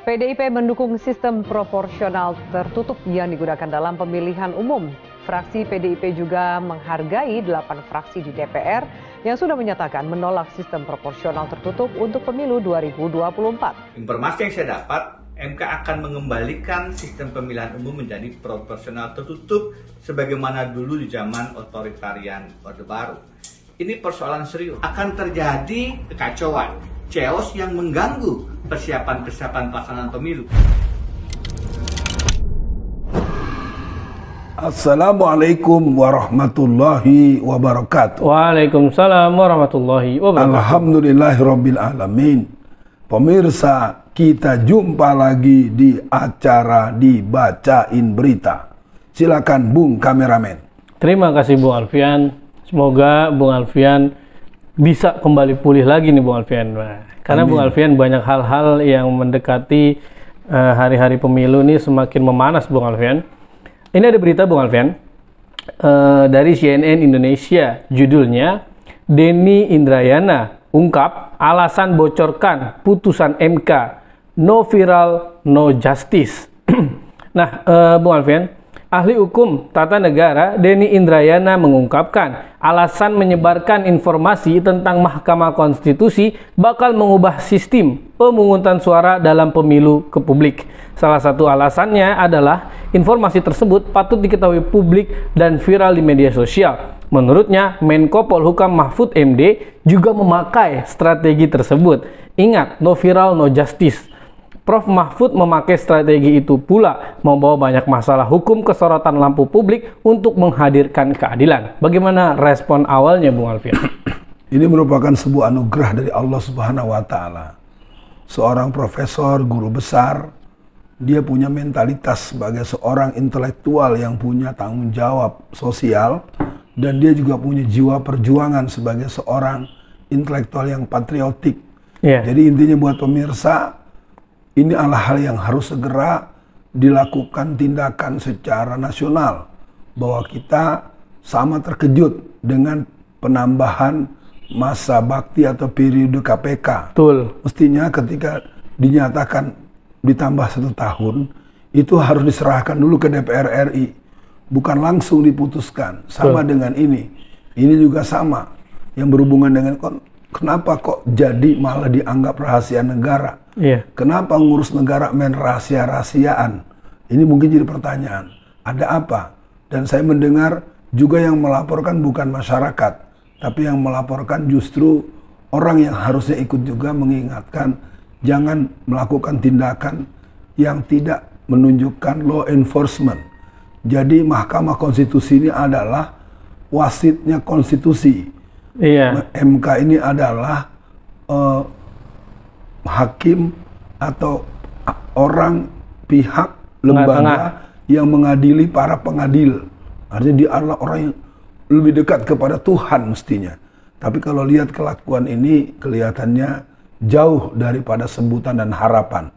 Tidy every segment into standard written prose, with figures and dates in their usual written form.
PDIP mendukung sistem proporsional tertutup yang digunakan dalam pemilihan umum. Fraksi PDIP juga menghargai 8 fraksi di DPR yang sudah menyatakan menolak sistem proporsional tertutup untuk pemilu 2024. Informasi yang saya dapat, MK akan mengembalikan sistem pemilihan umum menjadi proporsional tertutup sebagaimana dulu di zaman otoritarian Orde Baru. Ini persoalan serius. Akan terjadi kekacauan, chaos yang mengganggu persiapan pelaksanaan pemilu. Assalamualaikum warahmatullahi wabarakatuh. Waalaikumsalam warahmatullahi wabarakatuh. Alhamdulillahirabbil alamin. Pemirsa, kita jumpa lagi di acara Dibacain Berita. Silakan Bung Kameramen. Terima kasih Bung Alfian. Semoga Bung Alfian bisa kembali pulih lagi nih Bung Alfian. Karena Amin. Bung Alfian banyak hal-hal yang mendekati hari-hari pemilu ini semakin memanas Bung Alfian. Ini ada berita Bung Alfian dari CNN Indonesia, judulnya Denny Indrayana ungkap alasan bocorkan putusan MK, no viral, no justice. Nah, Bung Alfian, ahli hukum tata negara Denny Indrayana mengungkapkan alasan menyebarkan informasi tentang Mahkamah Konstitusi bakal mengubah sistem pemungutan suara dalam pemilu ke publik. Salah satu alasannya adalah informasi tersebut patut diketahui publik dan viral di media sosial. Menurutnya, Menko Polhukam Mahfud MD juga memakai strategi tersebut. Ingat, no viral, no justice. Prof. Mahfud memakai strategi itu pula membawa banyak masalah hukum ke sorotan lampu publik untuk menghadirkan keadilan. Bagaimana respon awalnya, Bung Alfian? Ini merupakan sebuah anugerah dari Allah Subhanahu wa Ta'ala. Seorang profesor, guru besar, dia punya mentalitas sebagai seorang intelektual yang punya tanggung jawab sosial, dan dia juga punya jiwa perjuangan sebagai seorang intelektual yang patriotik. Jadi intinya buat pemirsa, ini adalah hal yang harus segera dilakukan tindakan secara nasional, bahwa kita sama terkejut dengan penambahan masa bakti atau periode KPK. Betul. Mestinya ketika dinyatakan ditambah 1 tahun, itu harus diserahkan dulu ke DPR RI, bukan langsung diputuskan. Sama dengan ini juga sama, yang berhubungan dengan kenapa kok jadi malah dianggap rahasia negara. Kenapa ngurus negara main rahasia-rahasiaan? Ini mungkin jadi pertanyaan, ada apa? Dan saya mendengar juga yang melaporkan bukan masyarakat, tapi yang melaporkan justru orang yang harusnya ikut juga mengingatkan jangan melakukan tindakan yang tidak menunjukkan law enforcement. Jadi Mahkamah Konstitusi ini adalah wasitnya konstitusi. MK ini adalah hakim atau orang pihak lembaga yang mengadili para pengadil. Artinya dia adalah orang yang lebih dekat kepada Tuhan mestinya. Tapi kalau lihat kelakuan ini kelihatannya jauh daripada sebutan dan harapan.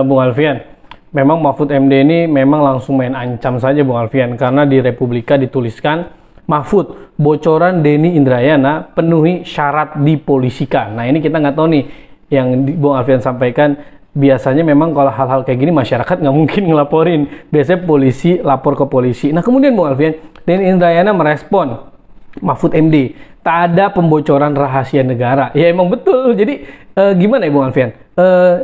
Bung Alfian, memang Mahfud MD ini memang langsung main ancam saja Bung Alfian, karena di Republika dituliskan Mahfud, bocoran Denny Indrayana penuhi syarat dipolisikan. Nah ini kita nggak tahu nih, yang Bung Alfian sampaikan biasanya memang kalau hal-hal kayak gini masyarakat nggak mungkin ngelaporin, biasanya polisi lapor ke polisi. Nah kemudian Bung Alfian, Denny Indrayana merespon Mahfud MD, tak ada pembocoran rahasia negara. Ya emang betul. Jadi gimana ya Bung Alfian?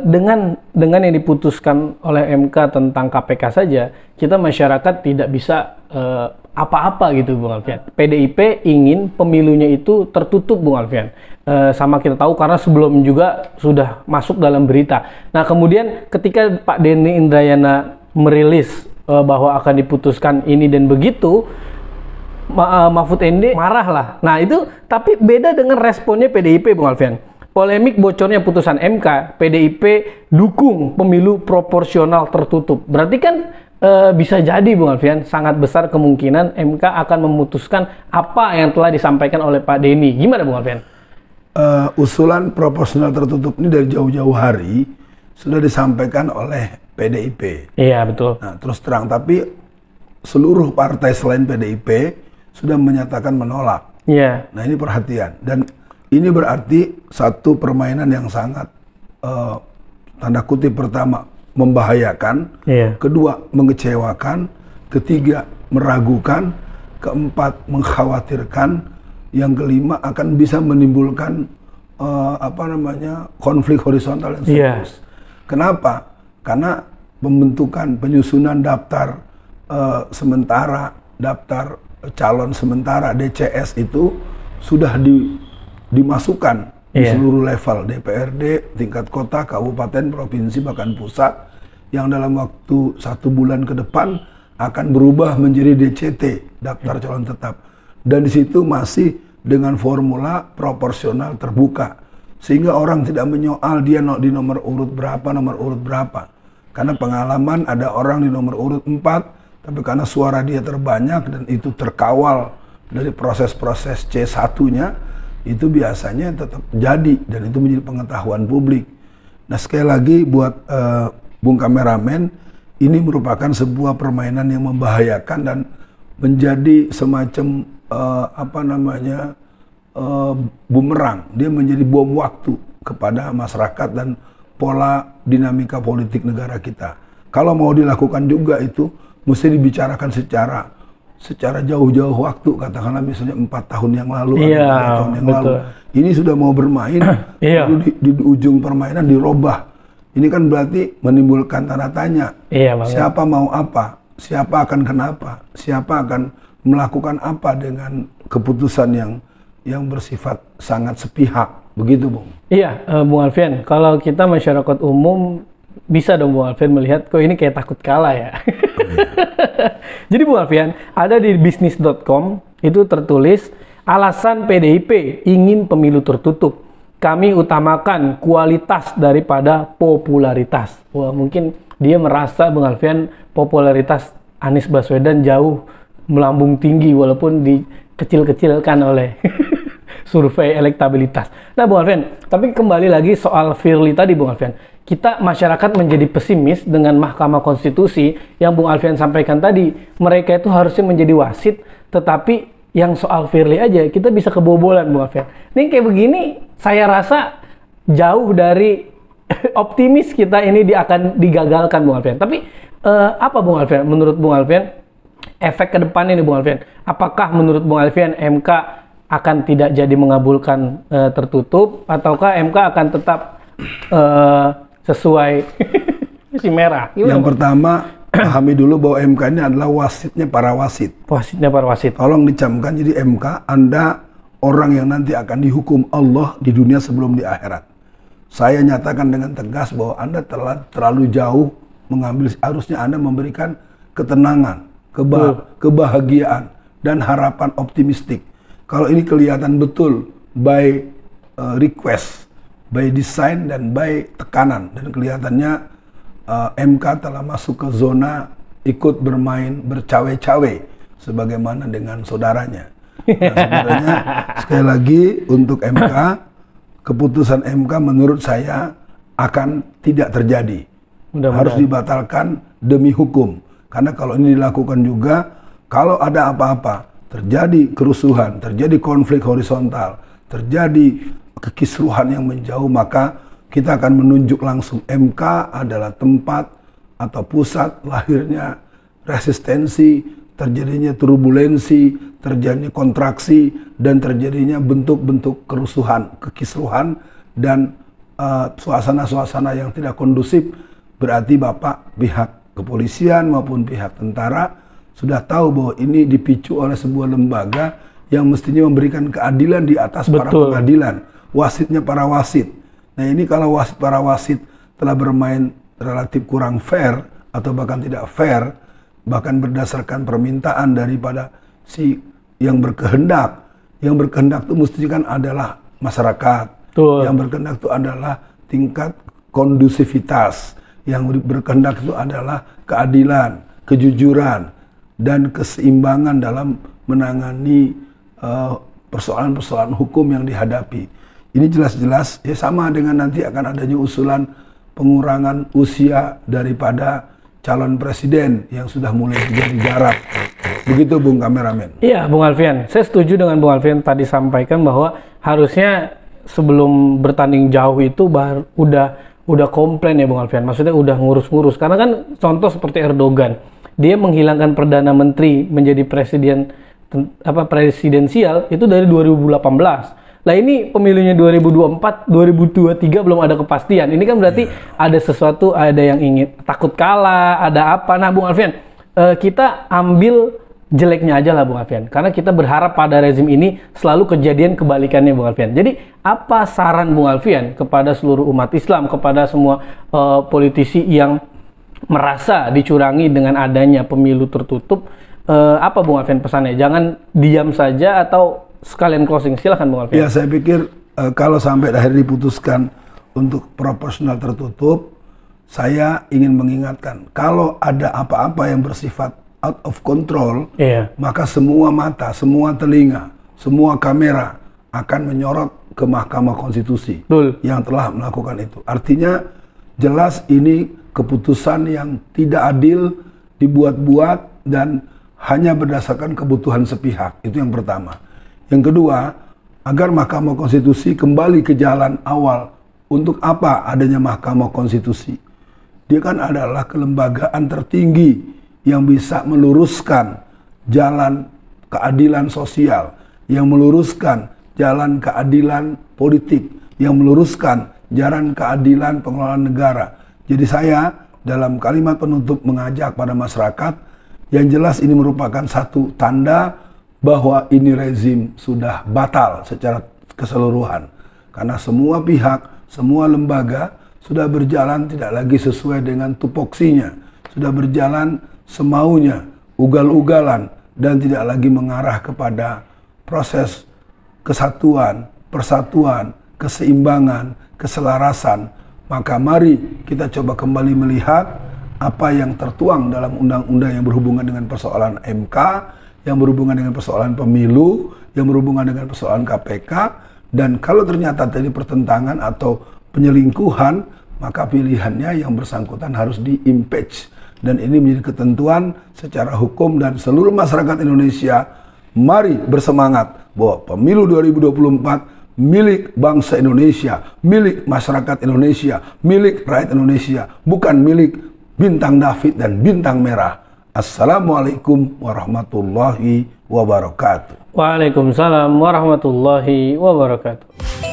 Dengan yang diputuskan oleh MK tentang KPK saja, kita masyarakat tidak bisa apa-apa gitu Bung Alfian. PDIP ingin pemilunya itu tertutup Bung Alfian. Sama kita tahu karena sebelum juga sudah masuk dalam berita. Nah kemudian ketika Pak Denny Indrayana merilis bahwa akan diputuskan ini dan begitu, Mahfud MD marah lah. Nah itu, tapi beda dengan responnya PDIP Bung Alfian. Polemik bocornya putusan MK, PDIP dukung pemilu proporsional tertutup. Berarti kan bisa jadi Bung Alfian, sangat besar kemungkinan MK akan memutuskan apa yang telah disampaikan oleh Pak Denny. Gimana Bung Alfian? Usulan proporsional tertutup ini dari jauh-jauh hari sudah disampaikan oleh PDIP. Iya betul. Nah terus terang, tapi seluruh partai selain PDIP sudah menyatakan menolak. Nah ini perhatian, dan ini berarti satu permainan yang sangat tanda kutip pertama membahayakan, kedua mengecewakan, ketiga meragukan, keempat mengkhawatirkan, yang kelima akan bisa menimbulkan konflik horizontal yang serius. Kenapa? Karena pembentukan penyusunan daftar sementara, daftar calon sementara DCS itu sudah dimasukkan di seluruh level DPRD, tingkat kota, kabupaten, provinsi, bahkan pusat, yang dalam waktu 1 bulan ke depan akan berubah menjadi DCT, daftar calon tetap. Dan di situ masih dengan formula proporsional terbuka, sehingga orang tidak menyoal dia di nomor urut berapa. Karena pengalaman ada orang di nomor urut 4, tapi karena suara dia terbanyak dan itu terkawal dari proses-proses C1-nya, itu biasanya tetap jadi, dan itu menjadi pengetahuan publik. Nah, sekali lagi buat Bung Kameramen, ini merupakan sebuah permainan yang membahayakan dan menjadi semacam bumerang. Dia menjadi bom waktu kepada masyarakat dan pola dinamika politik negara kita. Kalau mau dilakukan juga itu mesti dibicarakan secara jauh-jauh waktu, katakanlah misalnya 4 tahun yang lalu atau 3 tahun yang lalu. Ini sudah mau bermain, lalu di ujung permainan dirubah. Ini kan berarti menimbulkan tanda tanya. Siapa mau apa? Siapa akan kenapa? Siapa akan melakukan apa dengan keputusan yang bersifat sangat sepihak, begitu Bung? Iya, Bung Alfian, kalau kita masyarakat umum bisa dong Bung Alfian melihat kok ini kayak takut kalah ya. Jadi Bung Alfian, ada di bisnis.com itu tertulis alasan PDIP ingin pemilu tertutup. Kami utamakan kualitas daripada popularitas. Wah, mungkin dia merasa Bung Alfian popularitas Anies Baswedan jauh melambung tinggi walaupun dikecil-kecilkan oleh survei elektabilitas. Nah Bung Alfian, tapi kembali lagi soal Firly tadi Bung Alfian. Kita masyarakat menjadi pesimis dengan Mahkamah Konstitusi yang Bung Alfian sampaikan tadi. Mereka itu harusnya menjadi wasit, tetapi yang soal Firly aja kita bisa kebobolan Bung Alfian. Ini kayak begini, saya rasa jauh dari optimis kita ini akan digagalkan Bung Alfian. Tapi apa Bung Alfian? Menurut Bung Alfian, efek ke depan ini Bung Alfian, apakah menurut Bung Alfian MK akan tidak jadi mengabulkan tertutup, ataukah MK akan tetap sesuai si merah? Yang pertama, pahami dulu bahwa MK ini adalah wasitnya para wasit. Wasitnya para wasit. Tolong dicamkan, jadi MK, Anda orang yang nanti akan dihukum Allah di dunia sebelum di akhirat. Saya nyatakan dengan tegas bahwa Anda terlalu jauh mengambil, harusnya Anda memberikan ketenangan, kebahagiaan, dan harapan optimistik. Kalau ini kelihatan betul by request, by design, dan by tekanan, dan kelihatannya MK telah masuk ke zona ikut bermain bercawe-cawe sebagaimana dengan saudaranya. Nah, sebenarnya sekali lagi untuk MK, keputusan MK menurut saya akan tidak terjadi. Harus dibatalkan demi hukum. Karena kalau ini dilakukan juga, kalau ada apa-apa, terjadi kerusuhan, terjadi konflik horizontal, terjadi kekisruhan yang menjauh, maka kita akan menunjuk langsung MK adalah tempat atau pusat lahirnya resistensi, terjadinya turbulensi, terjadinya kontraksi, dan terjadinya bentuk-bentuk kerusuhan, kekisruhan, dan suasana-suasana yang tidak kondusif. Berarti Bapak, pihak kepolisian maupun pihak tentara sudah tahu bahwa ini dipicu oleh sebuah lembaga yang mestinya memberikan keadilan di atas para pengadilan. Wasitnya para wasit. Nah ini kalau wasit para wasit telah bermain relatif kurang fair atau bahkan tidak fair, bahkan berdasarkan permintaan daripada si yang berkehendak. Yang berkehendak itu mestinya kan adalah masyarakat. Yang berkehendak itu adalah tingkat kondusivitas. Yang berkehendak itu adalah keadilan, kejujuran, dan keseimbangan dalam menangani persoalan-persoalan hukum yang dihadapi. Ini jelas-jelas ya sama dengan nanti akan adanya usulan pengurangan usia daripada calon presiden yang sudah mulai menjadi jarak. Begitu Bung Kameramen. Iya Bung Alfian, saya setuju dengan Bung Alfian tadi sampaikan bahwa harusnya sebelum bertanding jauh itu udah udah komplain ya Bung Alfian, maksudnya udah ngurus-ngurus. Karena kan contoh seperti Erdogan, dia menghilangkan Perdana Menteri menjadi presidensial itu dari 2018. Lah ini pemilunya 2024, 2023 belum ada kepastian. Ini kan berarti ada sesuatu, ada yang ingin takut kalah, ada apa. Nah Bung Alfian, kita ambil jeleknya aja lah Bung Alfian. Karena kita berharap pada rezim ini selalu kejadian kebalikannya Bung Alfian. Jadi apa saran Bung Alfian kepada seluruh umat Islam, kepada semua politisi yang merasa dicurangi dengan adanya pemilu tertutup? Apa Bung Alfian pesannya? Jangan diam saja atau sekalian closing, silakan Bung Alfian. Ya, saya pikir kalau sampai akhirnya diputuskan untuk proporsional tertutup, saya ingin mengingatkan, kalau ada apa-apa yang bersifat out of control, maka semua mata, semua telinga, semua kamera akan menyorot ke Mahkamah Konstitusi yang telah melakukan itu. Artinya jelas ini keputusan yang tidak adil, dibuat-buat dan hanya berdasarkan kebutuhan sepihak. Itu yang pertama. Yang kedua, agar Mahkamah Konstitusi kembali ke jalan awal. Untuk apa adanya Mahkamah Konstitusi? Dia kan adalah kelembagaan tertinggi yang bisa meluruskan jalan keadilan sosial, yang meluruskan jalan keadilan politik, yang meluruskan jalan keadilan pengelolaan negara. Jadi saya dalam kalimat penutup mengajak pada masyarakat, yang jelas ini merupakan satu tanda bahwa ini rezim sudah batal secara keseluruhan. Karena semua pihak, semua lembaga sudah berjalan tidak lagi sesuai dengan tupoksinya. Sudah berjalan semaunya, ugal-ugalan, dan tidak lagi mengarah kepada proses kesatuan, persatuan, keseimbangan, keselarasan. Maka mari kita coba kembali melihat apa yang tertuang dalam undang-undang yang berhubungan dengan persoalan MK, yang berhubungan dengan persoalan pemilu, yang berhubungan dengan persoalan KPK, dan kalau ternyata tadi pertentangan atau penyelingkuhan, maka pilihannya yang bersangkutan harus di-impeach. Dan ini menjadi ketentuan secara hukum dan seluruh masyarakat Indonesia, mari bersemangat bahwa pemilu 2024 milik bangsa Indonesia, milik masyarakat Indonesia, milik rakyat Indonesia, bukan milik bintang David dan bintang merah. Assalamualaikum warahmatullahi wabarakatuh. Waalaikumsalam warahmatullahi wabarakatuh.